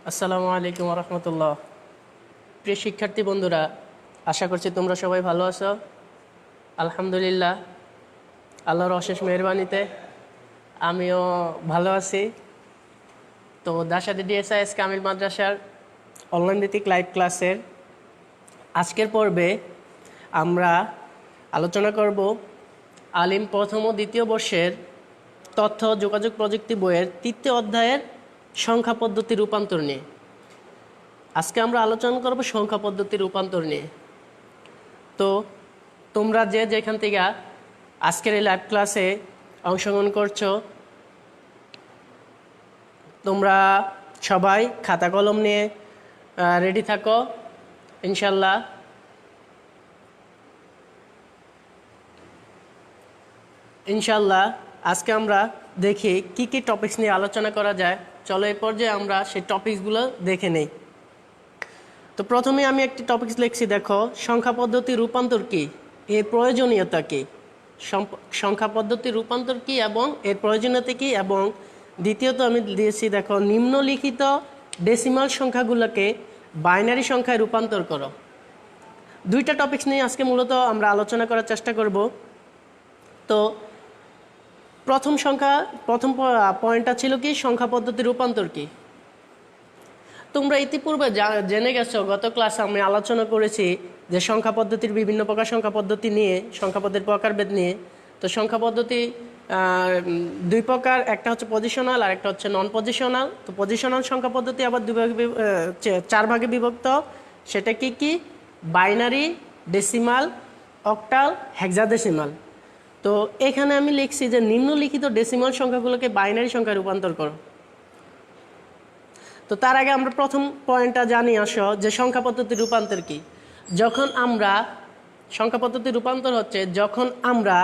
আসসালামু আলাইকুম রহমতুল্লাহ। প্রিয় শিক্ষার্থী বন্ধুরা, আশা করছি তোমরা সবাই ভালো আছো। আলহামদুলিল্লাহ, আল্লাহর অশেষ মেহরবানিতে আমিও ভালো আছি। তো দাশাদি ডিএসআইএস কামিল মাদ্রাসার অনলাইন ভিত্তিক লাইভ ক্লাসের আজকের পর্বে আমরা আলোচনা করব আলিম প্রথম ও দ্বিতীয় বর্ষের তথ্য যোগাযোগ প্রযুক্তি বইয়ের তৃতীয় অধ্যায়ের সংখ্যা পদ্ধতি রূপান্তর নিয়ে। আজকে আমরা আলোচনা করব সংখ্যা পদ্ধতি রূপান্তর নিয়ে। তো তোমরা যে যেখান থেকে আজকের এই লাইভ ক্লাসে অংশগ্রহণ করছো, তোমরা সবাই খাতা কলম নিয়ে রেডি থাকো ইনশাল্লাহ। আজকে আমরা দেখি কি কি টপিকস নিয়ে আলোচনা করা যায়। চলো এই পর্যায়ে আমরা সেই টপিকসগুলো দেখে নেই। তো প্রথমে আমি একটি টপিকস লিখছি, দেখো সংখ্যা পদ্ধতি রূপান্তর কি, এর প্রয়োজনীয়তা কি। সংখ্যা পদ্ধতি রূপান্তর কি এবং এর প্রয়োজনীয়তা কি, এবং দ্বিতীয়ত আমি দিয়েছি দেখো নিম্নলিখিত ডেসিমাল সংখ্যাগুলোকে বাইনারি সংখ্যায় রূপান্তর করো। দুইটা টপিকস নিয়ে আজকে মূলত আমরা আলোচনা করার চেষ্টা করব। তো প্রথম পয়েন্টটা ছিল কি, সংখ্যা পদ্ধতি রূপান্তর কি। তোমরা ইতিপূর্বে জেনে গেছো, গত ক্লাসে আমি আলোচনা করেছি যে সংখ্যা পদ্ধতির বিভিন্ন প্রকার সংখ্যা পদ্ধতি নিয়ে, সংখ্যা পদ্ধতির প্রকারভেদ নিয়ে। তো সংখ্যা পদ্ধতি দুই প্রকার, একটা হচ্ছে পজিশনাল আর একটা হচ্ছে নন পজিশনাল। তো পজিশনাল সংখ্যা পদ্ধতি আবার চার ভাগে বিভক্ত। সেটা কি কি? Binary, decimal, octal, hexadecimal. তো এখানে আমি লিখছি যে নিম্নলিখিত ডেসিমাল সংখ্যাগুলোকে বাইনারি সংখ্যায় রূপান্তর করো। তো তার আগে আমরা প্রথম পয়েন্টটা জানি আসো যে সংখ্যা পদ্ধতি রূপান্তর কি। সংখ্যা পদ্ধতি রূপান্তর হচ্ছে যখন আমরা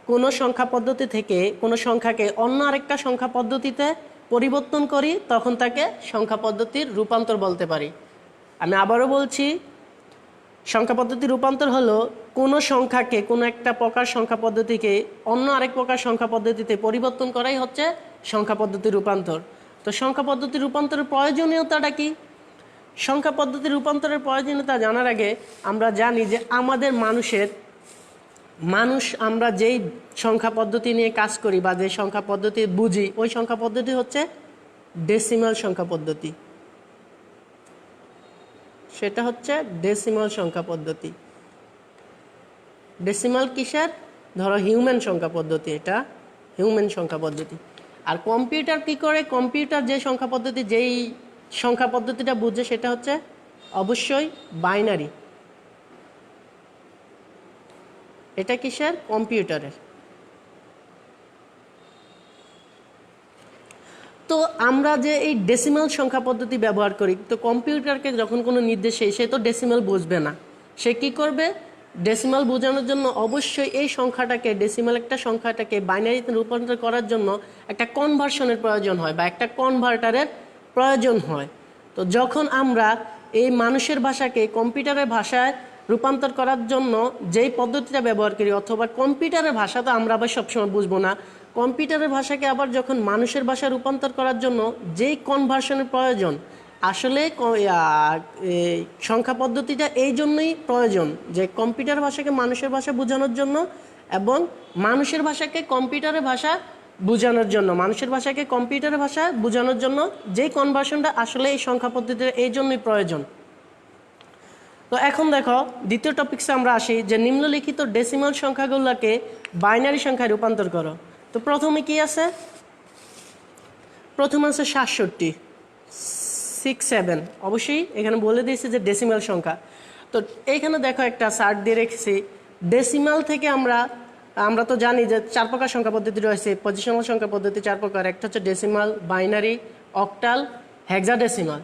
কোনো সংখ্যা পদ্ধতি থেকে কোনো সংখ্যাকে অন্য আরেকটা সংখ্যা পদ্ধতিতে পরিবর্তন করি, তখন তাকে সংখ্যা পদ্ধতির রূপান্তর বলতে পারি। আমি আবারও বলছি, সংখ্যা পদ্ধতি রূপান্তর হলো কোনো সংখ্যাকে, কোনো একটা প্রকার সংখ্যা পদ্ধতিকে অন্য আরেক প্রকার সংখ্যা পদ্ধতিতে পরিবর্তন করাই হচ্ছে সংখ্যা পদ্ধতি রূপান্তর। তো সংখ্যা পদ্ধতি রূপান্তরের প্রয়োজনীয়তাটা কি? সংখ্যা পদ্ধতি রূপান্তরের প্রয়োজনীয়তা জানার আগে আমরা জানি যে আমাদের আমরা যেই সংখ্যা পদ্ধতি নিয়ে কাজ করি বা যে সংখ্যা পদ্ধতি বুঝি, ওই সংখ্যা পদ্ধতি হচ্ছে ডেসিমাল সংখ্যা পদ্ধতি। সেটা হচ্ছে ডেসিমাল সংখ্যা পদ্ধতি। ডেসিমাল কিসের? ধরো হিউম্যান সংখ্যা পদ্ধতি, এটা হিউম্যান সংখ্যা পদ্ধতি। আর কম্পিউটার কি করে? কম্পিউটার যেই সংখ্যা পদ্ধতিটা বুঝে সেটা হচ্ছে অবশ্যই বাইনারি। এটা কিসের? কম্পিউটারের। তো আমরা যে এই ডেসিমাল সংখ্যা পদ্ধতি ব্যবহার করি, তো কম্পিউটারকে যখন কোনো নির্দেশে সে তো ডেসিমাল বুঝবে না, সে কি করবে? ডেসিমাল বোঝানোর জন্য অবশ্যই এই সংখ্যাটাকে, ডেসিমাল একটা সংখ্যাটাকে বাইনারিতে রূপান্তর করার জন্য একটা কনভার্সনের প্রয়োজন হয় বা একটা কনভার্টারের প্রয়োজন হয়। তো যখন আমরা এই মানুষের ভাষাকে কম্পিউটারের ভাষায় রূপান্তর করার জন্য যেই পদ্ধতিটা ব্যবহার করি, অথবা কম্পিউটারের ভাষা তো আমরা আবার সবসময় বুঝবো না, কম্পিউটারের ভাষাকে আবার যখন মানুষের ভাষায় রূপান্তর করার জন্য যেই কনভার্সনের প্রয়োজন, আসলে সংখ্যা পদ্ধতিটা এই জন্যই প্রয়োজন যে কম্পিউটার ভাষাকে মানুষের ভাষা বোঝানোর জন্য এবং মানুষের ভাষাকে কম্পিউটারের ভাষা বোঝানোর জন্য, মানুষের ভাষাকে কম্পিউটারের ভাষা বোঝানোর জন্য যেই কনভার্সনটা আসলে এই সংখ্যা পদ্ধতির এই জন্যই প্রয়োজন। তো এখন দেখো দ্বিতীয় টপিকসে আমরা আসি যে নিম্নলিখিত ডেসিমাল সংখ্যাগুলোকে বাইনারি সংখ্যায় রূপান্তর করো। তো প্রথমে কি আছে? প্রথমে আছে 67 অবশ্যই এখানে বলে দিয়েছি যে ডেসিমাল সংখ্যা। তো এইখানে দেখো একটা চার্ট দিয়ে রেখেছি। ডেসিমাল থেকে আমরা তো জানি যে চার প্রকার সংখ্যা পদ্ধতি রয়েছে। পজিশনাল সংখ্যা পদ্ধতি চার প্রকার, একটা হচ্ছে ডেসিমাল, বাইনারি, অক্টাল, হেক্সাডেসিমাল।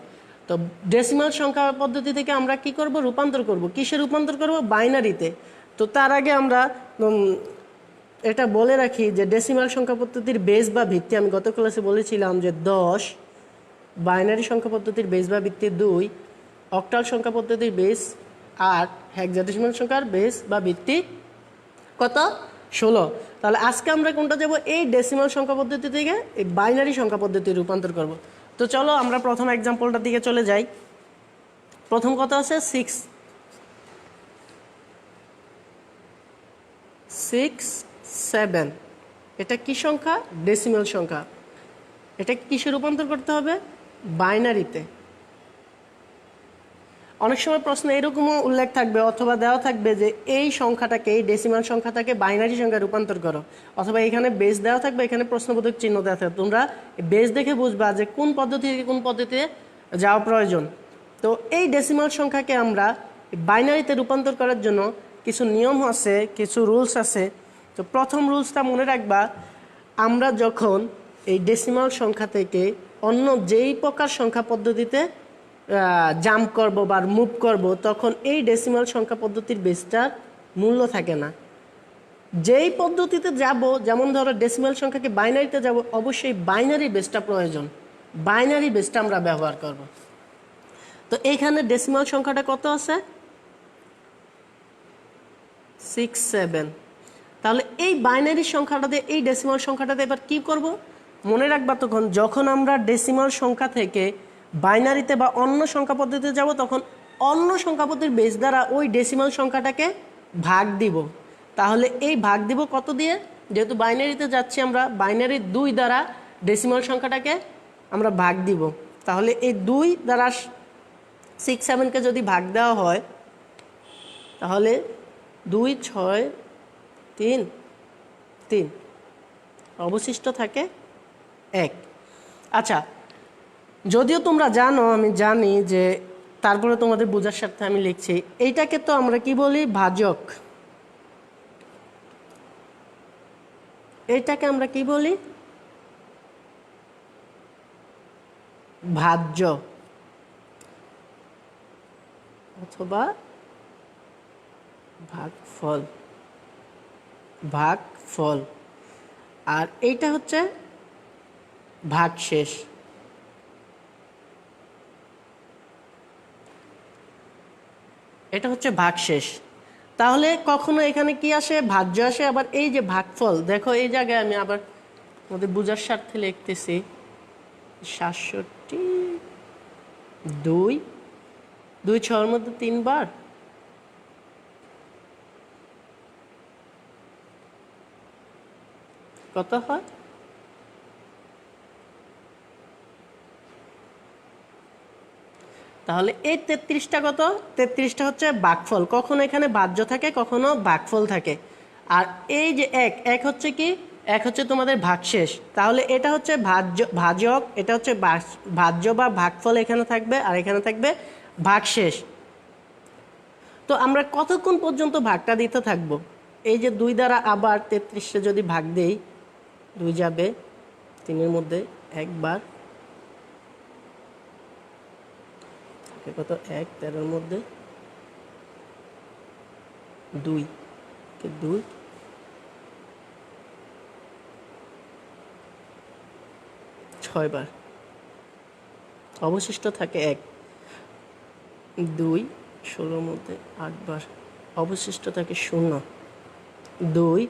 তো ডেসিমাল সংখ্যা পদ্ধতি থেকে আমরা কি করব? রূপান্তর করব। কিসে রূপান্তর করব? বাইনারিতে। তো তার আগে আমরা এটা বলে রাখি যে ডেসিমাল সংখ্যা পদ্ধতির বেস বা ভিত্তি আমি গত ক্লাসে বলেছিলাম যে 10, বাইনারি সংখ্যা পদ্ধতির বেস বা ভিত্তি 2, অক্টাল সংখ্যা পদ্ধতির বেস 8, হেক্সাডেসিমাল সংখ্যার বেস বা ভিত্তি কত? 16। তাহলে আজকে আমরা কোনটা যাব? এই ডেসিমাল সংখ্যা পদ্ধতি থেকে এই বাইনারি সংখ্যা পদ্ধতি রূপান্তর করব। তো চলো আমরা প্রথম এক্সাম্পলটার দিকে চলে যাই। প্রথম কথা আছে 6 7। এটা কি সংখ্যা? ডেসিমাল সংখ্যা। এটা কিসে রূপান্তর করতে হবে? বাইনারিতে। অনেক সময় প্রশ্ন এরকমও উল্লেখ থাকবে অথবা দেওয়া থাকবে যে এই সংখ্যাটাকে, এই ডেসিমাল সংখ্যাটাকে বাইনারি সংখ্যায় রূপান্তর করো, অথবা এখানে বেস দেওয়া থাকবে, এখানে প্রশ্নবোধক চিহ্ন দেওয়া থাকবে। তোমরা বেস দেখে বুঝবা যে কোন পদ্ধতি থেকে কোন পদ্ধতিতে যাওয়া প্রয়োজন। তো এই ডেসিমাল সংখ্যাকে আমরা বাইনারিতে রূপান্তর করার জন্য কিছু নিয়ম আছে, কিছু রুলস আছে। তো প্রথম রুলসটা মনে রাখবা, আমরা যখন এই ডেসিমাল সংখ্যা থেকে অন্য যেই প্রকার সংখ্যা পদ্ধতিতে জাম্প করব বা মুভ করব, তখন এই ডেসিমাল সংখ্যা পদ্ধতির বেসটার মূল্য থাকে না। যেই পদ্ধতিতে যাব, যেমন ধরো ডেসিমাল সংখ্যাকে বাইনারিতে যাব, অবশ্যই বাইনারি বেসটা প্রয়োজন, বাইনারি বেসটা আমরা ব্যবহার করব। তো এইখানে ডেসিমাল সংখ্যাটা কত আছে? 6 7। তাহলে এই বাইনারি সংখ্যাটাতে, এই ডেসিমাল সংখ্যাটাতে এবার কি করব? মনে রাখবা, তখন যখন আমরা ডেসিমাল সংখ্যা থেকে বাইনারিতে বা অন্য সংখ্যা পদ্ধতিতে যাব, তখন অন্য সংখ্যা পদ্ধতির বেস দ্বারা ওই ডেসিমাল সংখ্যাটাকে ভাগ দিব। তাহলে এই ভাগ দিব কত দিয়ে? যেহেতু বাইনারিতে যাচ্ছি আমরা, বাইনারির 2 দ্বারা ডেসিমাল সংখ্যাটাকে আমরা ভাগ দিব। তাহলে এই 2 দ্বারা 6 7কে যদি ভাগ দেওয়া হয়, তাহলে 2 6 3 3, অবশিষ্ট থাকে 1। আচ্ছা, যদিও তোমরা জানো, আমি জানি, যে তারপরে তোমাদের বোঝার স্বার্থে আমি লিখছি। এইটাকে তো আমরা কি বলি? ভাজক। এইটাকে আমরা কি বলি? ভাজ্য অথবা ভাগফল। ভাগফল। আর এইটা হচ্ছে ভাগশেষ। এটা হচ্ছে ভাগশেষ। তাহলে কখনো এখানে কি আসে? ভাজ্য আসে। আবার এই যে ভাগফল, দেখো এই জায়গায় আমি আবার আমাদের বোঝার স্বার্থে লিখতেছি 67। 2 2 6-এর মধ্যে 3 বার, কত হয়? তাহলে এই 33টা কত? 33টা হচ্ছে ভাগফল। কখনো এখানে ভাজ্য থাকে, কখনো ভাগফল থাকে। আর এই যে 1 হচ্ছে কি? 1 হচ্ছে তোমাদের ভাগশেষ। তাহলে এটা হচ্ছে ভাজক, এটা হচ্ছে ভাজ্য বা ভাগফল এখানে থাকবে, আর এখানে থাকবে ভাগশেষ। তো আমরা কতক্ষণ পর্যন্ত ভাগটা দিতে থাকবো? এই যে 2 দ্বারা আবার 33টা যদি ভাগ দেই, 2 যাবে 3-এর মধ্যে 1 বার, কত? 1 13-এর মধ্যে 2 2 6 বার, অবশিষ্ট থাকে 1। 2 16-এর মধ্যে 8 বার, অবশিষ্ট থাকে 0। 2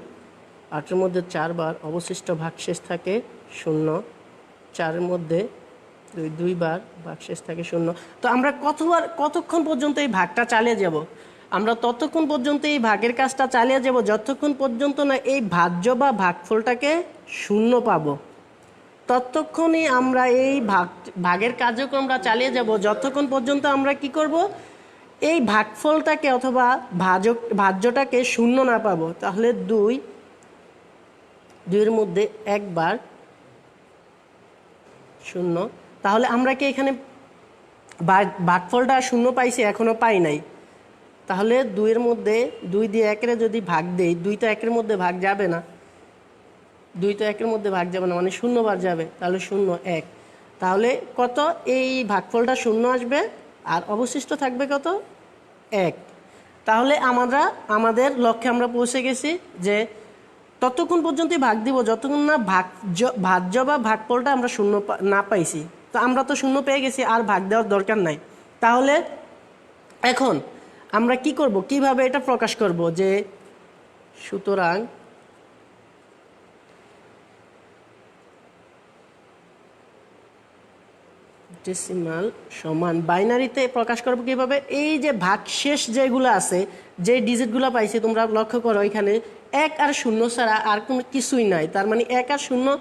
8-এর মধ্যে 4 বার, অবশিষ্ট ভাগশেষ থাকে 0। 4-এর মধ্যে 2 বার, ভাগশেষ থাকে 0। তো আমরা কতক্ষণ পর্যন্ত এই ভাগটা চালিয়ে যাব? আমরা ততক্ষণ পর্যন্ত এই ভাগের কাজটা চালিয়ে যাব যতক্ষণ পর্যন্ত না এই ভাজ্য বা ভাগফলটাকে 0 পাবো। ততক্ষণই আমরা এই ভাগের কার্যক্রমটা চালিয়ে যাব যতক্ষণ পর্যন্ত আমরা কি করব? এই ভাগফলটাকে অথবা ভাজ্যটাকে 0 না পাবো। তাহলে 2-এর মধ্যে 1 বার 0। তাহলে আমরা কি এখানে ভাগফলটা 0 পাইছি? এখনো পাই নাই। তাহলে 2-এর মধ্যে 2 দিয়ে 1-এর যদি ভাগ দেই, 2 তো 1-এর মধ্যে ভাগ যাবে না, 2 তো 1-এর মধ্যে ভাগ যাবে না, মানে 0 বার যাবে। তাহলে 0 1। তাহলে কত? এই ভাগফলটা 0 আসবে, আর অবশিষ্ট থাকবে কত? 1। তাহলে আমরা আমাদের লক্ষ্যে আমরা পৌঁছে গেছি, যে ততক্ষণ পর্যন্তই ভাগ দিব যতক্ষণ না ভাজ্য বা ভাগফলটা আমরা 0 না পাইছি। তো আমরা তো 0 পেয়ে গেছি, আর ভাগ দেওয়ার দরকার নাই। তাহলে এখন আমরা কি করব? কিভাবে এটা প্রকাশ করব? যে সুতরাং ডেসিমাল সমান বাইনারিতে প্রকাশ করবো কিভাবে? এই যে ভাগশেষ যেগুলো আছে, যে ডিজিটগুলো পাইছি তোমরা লক্ষ্য করো এখানে 1 আর 0 ছাড়া আর কোনো কিছুই নাই, তার মানে 1 আর 0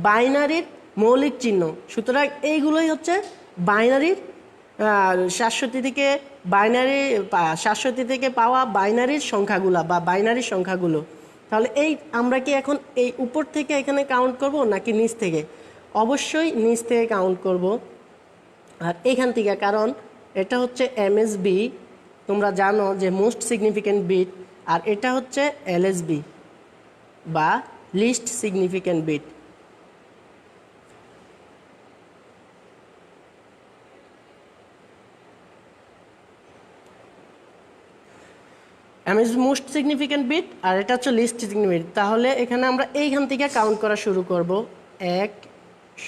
বাইনারির মৌলিক চিহ্ন। সুতরাং এইগুলোই হচ্ছে বাইনারির 67 থেকে বাইনারি 67 থেকে পাওয়া বাইনারির সংখ্যাগুলো বা বাইনারি সংখ্যাগুলো। তাহলে এই আমরা কি এখন এই উপর থেকে এখানে কাউন্ট করব নাকি নিচ থেকে? অবশ্যই নিচ থেকে কাউন্ট করব। আর এখান থেকে, কারণ এটা হচ্ছে এমএসবি, তোমরা জানো যে মোস্ট সিগনিফিক্যান্ট বিট, আর এটা হচ্ছে এলএসবি বা least significant bit. MSB most significant bit আর এটা হচ্ছে লিস্ট সিগনিফিক্যান্ট বিট। তাহলে এখানে আমরা এইখান থেকে কাউন্ট করা শুরু করব। 1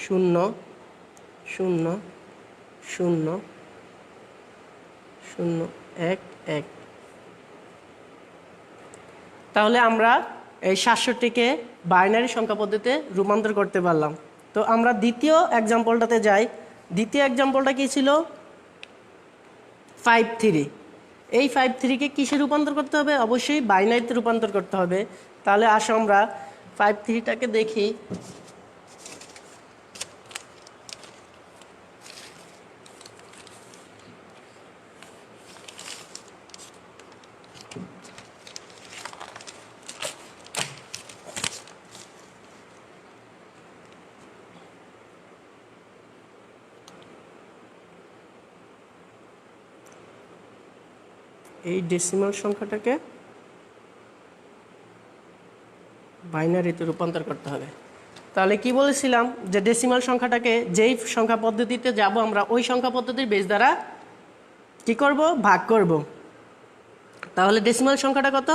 0 0 0 0 1 1। তাহলে আমরা এই 67কে বাইনারি সংখ্যা পদ্ধতিতে রূপান্তর করতে পারলাম। তো আমরা দ্বিতীয় এক্সাম্পলটাতে যাই। দ্বিতীয় এক্সাম্পলটা কি ছিল? 53। এই 53কে কিসে রূপান্তর করতে হবে? অবশ্যই বাইনারিতে রূপান্তর করতে হবে। তাহলে আসো আমরা 53টাকে দেখি। এই ডেসিমাল সংখ্যাটাকে বাইনারিতে রূপান্তর করতে হবে। তাহলে কি বলেছিলাম যে ডেসিমাল সংখ্যাটাকে যেই সংখ্যা পদ্ধতিতে যাব আমরা ওই সংখ্যা পদ্ধতির বেস দ্বারা কি করব? ভাগ করব। তাহলে ডেসিমাল সংখ্যাটা কত?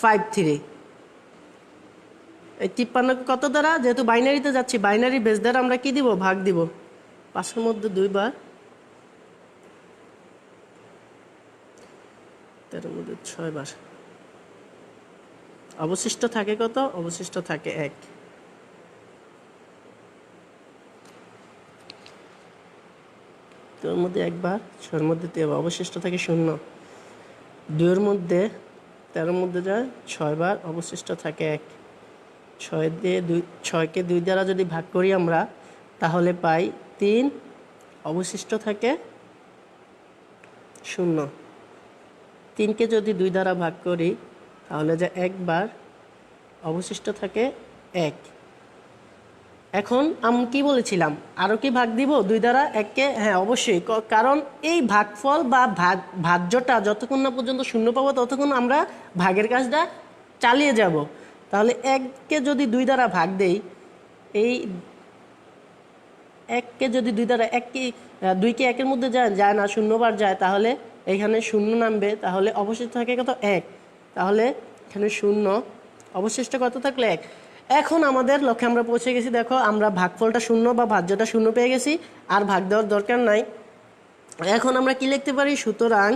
53। এই 53 কত দ্বারা? যেহেতু বাইনারিতে যাচ্ছি, বাইনারি বেস দ্বারা আমরা কি দিব? ভাগ দিব। 5-এর মধ্যে 2 বার, 13-এর মধ্যে 6 বার। অবশিষ্ট থাকে কত? অবশিষ্ট থাকে 1। তোর মধ্যে 1 বার, 6-এর মধ্যে 3 অবশিষ্ট থাকে 0। 2-এর মধ্যে 13-এর মধ্যে যায় 6 বার, অবশিষ্ট থাকে 1। 6কে 2 দ্বারা যদি ভাগ করি আমরা তাহলে পাই 3, অবশিষ্ট থাকে 0। 3কে যদি 2 দ্বারা ভাগ করি তাহলে যে 1 বার, অবশিষ্ট থাকে 1। এখন আমি কি বলেছিলাম? আরও কি ভাগ দিব 2 দ্বারা 1কে? হ্যাঁ অবশ্যই, কারণ এই ভাগফল বা ভাজ্যটা যতক্ষণ না পর্যন্ত 0 পাবো ততক্ষণ আমরা ভাগের কাজটা চালিয়ে যাব। তাহলে 1কে যদি 2 দ্বারা ভাগ দেই, এই 1কে যদি 2 দ্বারা 2কে 1-এর মধ্যে যায় না, 0 বার যায়, তাহলে এখানে 0 নামবে। তাহলে অবশিষ্ট থাকে কত? 1। তাহলে এখানে 0, অবশিষ্ট কত থাকলে? 1। এখন আমাদের লক্ষ্যে আমরা পৌঁছে গেছি। দেখো আমরা ভাগফলটা 0 বা ভাজ্যটা 0 পেয়ে গেছি, আর ভাগ দেওয়ার দরকার নাই। এখন আমরা কি লিখতে পারি? সুতরাং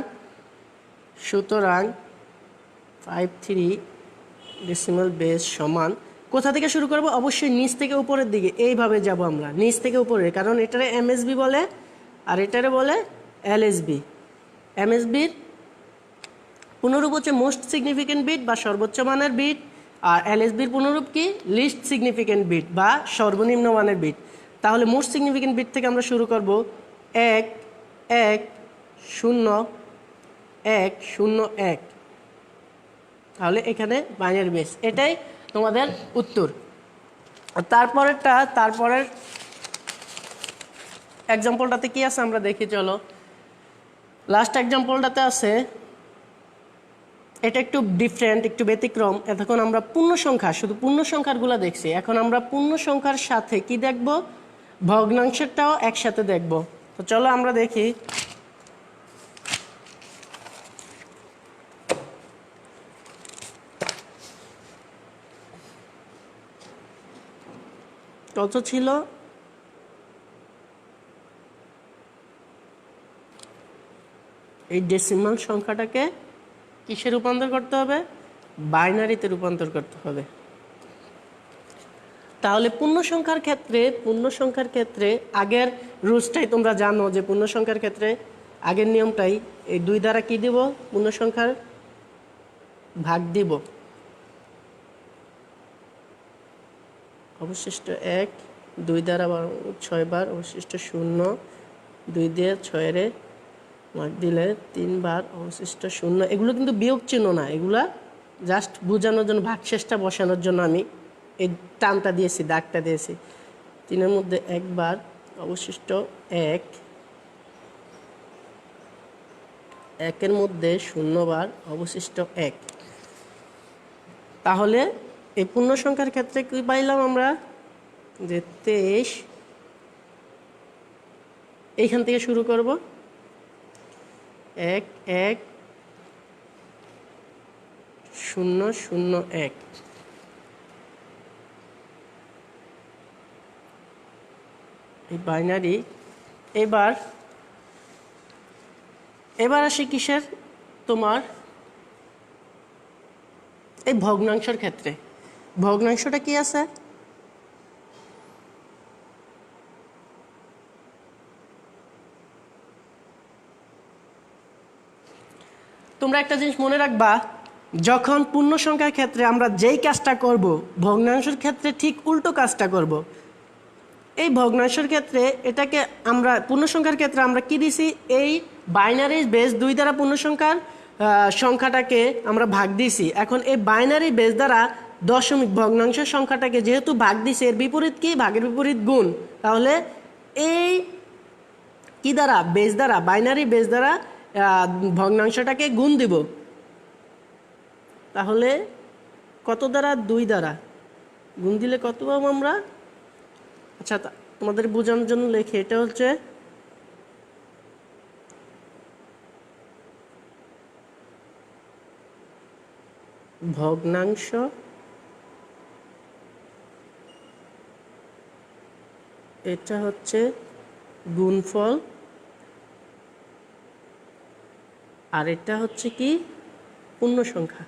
53 ডেসিমাল বেস সমান, কোথা থেকে শুরু করব? অবশ্যই নিচ থেকে উপরের দিকে, এইভাবে যাব আমরা নিচ থেকে উপরে, কারণ এটারে এমএসবি বলে আর এটারে বলে এলএসবি। এমএসবির পুনরূপ হচ্ছে মোস্ট সিগনিফিক্যান্ট বিট বা সর্বোচ্চ মানের বিট, আর এলএসবির পুনরূপ কি? লিস্ট সিগনিফিক্যান্ট বিট বা সর্বনিম্ন মানের বিট। তাহলে মোস্ট সিগনিফিক্যান্ট বিট থেকে আমরা শুরু করব 1 1 0 1 0 1। তাহলে এখানে বাইনারি বেস, এটাই তোমাদের উত্তর। তারপরের এক্সাম্পলটাতে কি আছে আমরা দেখি, চলো। লাস্ট এক্সাম্পলটাতে আছে, এটা একটু ডিফারেন্ট, একটু ব্যতিক্রম। এতক্ষণ আমরা পূর্ণ সংখ্যা, শুধু পূর্ণ সংখ্যারগুলো দেখছি। এখন আমরা পূর্ণ সংখ্যার সাথে কি দেখব? ভগ্নাংশেরটাও একসাথে দেখব। তো চলো আমরা দেখি। কত ছিল? এই ডেসিমাল সংখ্যাটাকে কিসে রূপান্তর করতে হবে? বাইনারিতে রূপান্তর করতে হবে। তাহলে পূর্ণ সংখ্যার ক্ষেত্রে আগের রুলসটাই তোমরা জানো যে পূর্ণ সংখ্যার ক্ষেত্রে আগের নিয়মটাই এই 2 দ্বারা কি দিব পূর্ণ সংখ্যার ভাগ দিব অবশিষ্ট 1 2 দ্বারা 6 বার অবশিষ্ট 0 2 দিয়ে 6 এর ভাগ দিলে 3 বার অবশিষ্ট 0 এগুলো কিন্তু বিয়োগ চিহ্ন না এগুলা জাস্ট বোঝানোর জন্য ভাগশেষটা বসানোর জন্য আমি এই টানটা দিয়েছি দাগটা দিয়েছি 3 এর মধ্যে 1 বার অবশিষ্ট 1 1 এর মধ্যে 0 বার অবশিষ্ট 1 তাহলে এই পূর্ণ সংখ্যার ক্ষেত্রে কি পাইলাম আমরা যে 23 এইখান থেকে শুরু করব 1 1 0 0 1 এই বাইনারি এবার আসি কিসের তোমার এই ভগ্নাংশের ক্ষেত্রে ভগ্নাংশটা কি আছে তোমরা একটা জিনিস মনে রাখবা যখন পূর্ণ সংখ্যার ক্ষেত্রে আমরা যেই কাজটা করব ভগ্নাংশের ক্ষেত্রে ঠিক উল্টো কাজটা করব এই ভগ্নাংশের ক্ষেত্রে এটাকে আমরা পূর্ণ সংখ্যার ক্ষেত্রে আমরা কি দিছি এই বাইনারি বেস 2 দ্বারা পূর্ণ সংখ্যার সংখ্যাটাকে আমরা ভাগ দিছি এখন এই বাইনারি বেস দ্বারা দশমিক ভগ্নাংশের সংখ্যাটাকে যেহেতু ভাগ দিছি এর বিপরীত কি ভাগের বিপরীত গুণ তাহলে এই কি দ্বারা বেস দ্বারা বাইনারি বেস দ্বারা ভগ্নাংশটাকে গুণ দিব তাহলে কত দ্বারা 2 দ্বারা গুণ দিলে কত পাবো আমরা আচ্ছা তোমাদের বোঝানোর জন্য লিখি এটা হচ্ছে ভগ্নাংশ এটা হচ্ছে গুণফল আর এটা হচ্ছে কি পূর্ণ সংখ্যা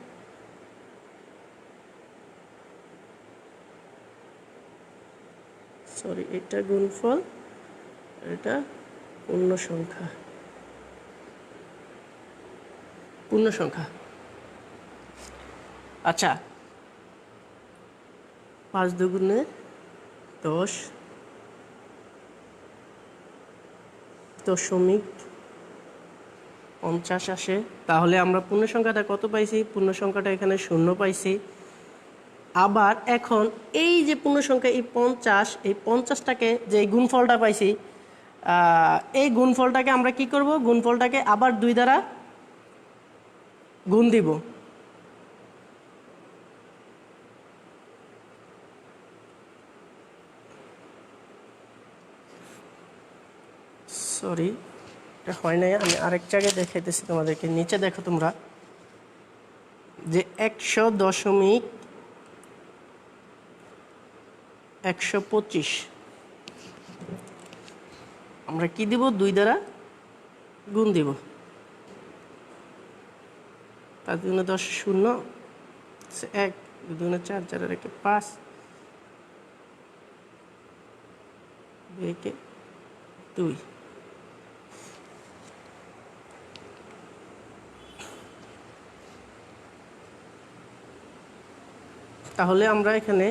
সরি এটা গুণফল এটা পূর্ণ সংখ্যা আচ্ছা 5 দুগুণে 10 দশমিক 50 আসে তাহলে আমরা পূর্ণ সংখ্যাটা কত পাইছি পূর্ণ সংখ্যাটা এখানে 0 পাইছি আবার এখন এই যে পূর্ণ সংখ্যা এই 50 এই 50টাকে যে গুণফলটা পাইছি এই গুণফলটাকে আমরা কি করব গুণফলটাকে আবার 2 দ্বারা গুণ দিব সরি এটা হয় না আমি আরেক জায়গায় দেখাইতেছি তোমাদেরকে নিচে দেখো তোমরা যে 100.125 আমরা কি দিব 2 দ্বারা গুণ দিব 5 দুগুণে 10 0 1 2 দুগুণে 4 4 আর 1 5 2 2 তাহলে আমরা এখানে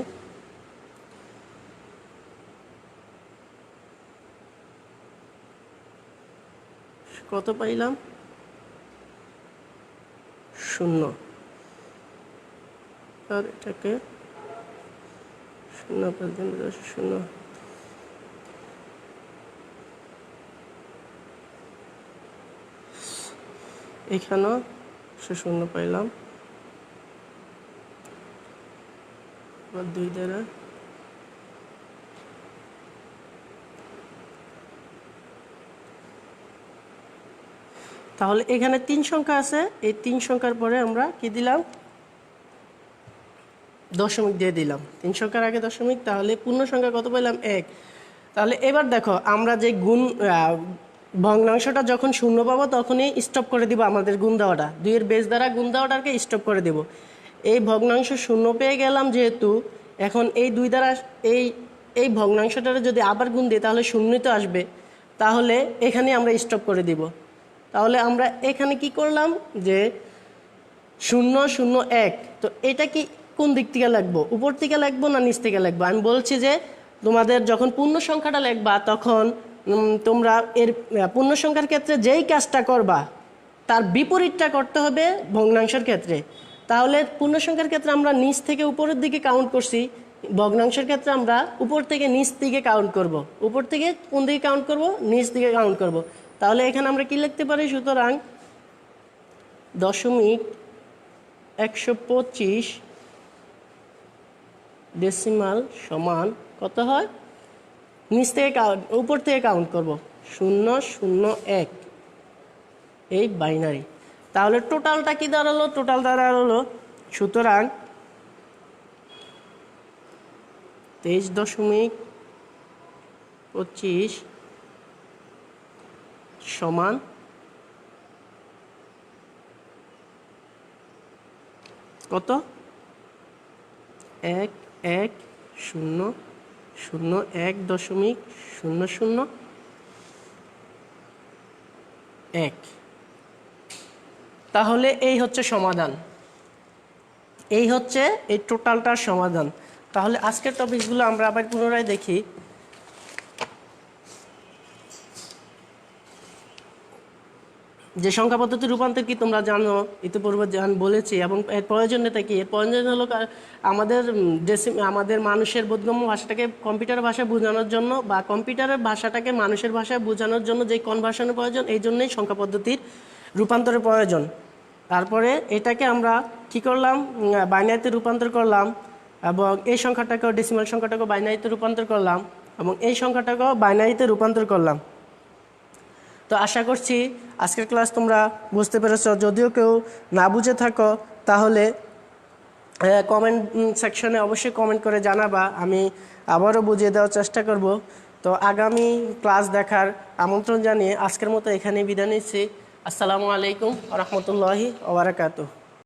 কত পাইলাম 0 আর এটাকে 0 5 দুগুণে 10 0 এখানেও 0 পাইলাম 2 দ্বারা তাহলে এখানে 3 সংখ্যা আছে এই 3 সংখ্যার পরে আমরা কি দিলাম দশমিক দিয়ে দিলাম 3 সংখ্যার আগে দশমিক তাহলে পূর্ণ সংখ্যা কত পাইলাম 1 তাহলে এবার দেখো আমরা যে গুণ ভগ্নাংশটা যখন 0 পাবো তখনই স্টপ করে দিব আমাদের গুণ দেওয়াটা 2 এর বেস দ্বারা গুণ দেওয়াটাকে স্টপ করে দেব এই ভগ্নাংশ 0 পেয়ে গেলাম যেহেতু এখন এই 2 দ্বারা এই এই ভগ্নাংশটারে যদি আবার গুণ দিই তাহলে শূন্যই তো আসবে, তাহলে এখানে আমরা স্টপ করে দিব। তাহলে আমরা এখানে কি করলাম যে 0 0 1, তো এটা কি কোন দিক থেকে লিখবো, উপর থেকে লিখবো না নিচ থেকে লিখবো? আমি বলছি যে তোমাদের যখন পূর্ণ সংখ্যাটা লিখবা তখন তোমরা এর পূর্ণ সংখ্যার ক্ষেত্রে যেই কাজটা করবা তার বিপরীতটা করতে হবে ভগ্নাংশের ক্ষেত্রে। তাহলে পূর্ণ সংখ্যার ক্ষেত্রে আমরা নিচ থেকে উপরের দিকে কাউন্ট করছি, ভগ্নাংশের ক্ষেত্রে আমরা উপর থেকে নিচ দিকে কাউন্ট করব। উপর থেকে কোন দিকে কাউন্ট করব, নিচ দিকে কাউন্ট করব। তাহলে এখানে আমরা কি লিখতে পারি, সুতরাং 0.125 ডেসিমাল সমান কত হয়, নিচ থেকে উপর থেকে কাউন্ট করব 001, এই বাইনারি। তাহলে টোটালটা কি দাঁড়ালো, টোটাল দাঁড়ালো সুতরাং 23.25 সমান কত, 1,001.001। তাহলে এই হচ্ছে সমাধান, এই হচ্ছে এই টোটালটার সমাধান। তাহলে আজকের টপিকগুলো আমরা আবার পুনরায় দেখি। যে সংখ্যা পদ্ধতি রূপান্তর কি তোমরা জানো, ইতিপূর্বে বলেছি, এবং এর প্রয়োজনীয়তা কি? এর প্রয়োজন হলো আমাদের মানুষের বোধগম্য ভাষাটাকে কম্পিউটার ভাষায় বোঝানোর জন্য, বা কম্পিউটারের ভাষাটাকে মানুষের ভাষায় বোঝানোর জন্য যে কনভার্সনের প্রয়োজন, এই জন্যই সংখ্যা পদ্ধতির রূপান্তরের প্রয়োজন। তারপরে এটাকে আমরা কী করলাম, বাইনারিতে রূপান্তর করলাম, এবং এই সংখ্যাটাকেও ডেসিমাল সংখ্যাটাকেও বাইনারিতে রূপান্তর করলাম, এবং এই সংখ্যাটাকেও বাইনারিতে রূপান্তর করলাম। তো আশা করছি আজকের ক্লাস তোমরা বুঝতে পেরেছ। যদিও কেউ না বুঝে থাকো তাহলে কমেন্ট সেকশনে অবশ্যই কমেন্ট করে জানাবা, আমি আবারও বুঝিয়ে দেওয়ার চেষ্টা করব। তো আগামী ক্লাস দেখার আমন্ত্রণ জানিয়ে আজকের মতো এখানেই বিদায় নিচ্ছি। আসসালামু আলাইকুম ওয়া রাহমাতুল্লাহি ওয়া বারাকাতুহু।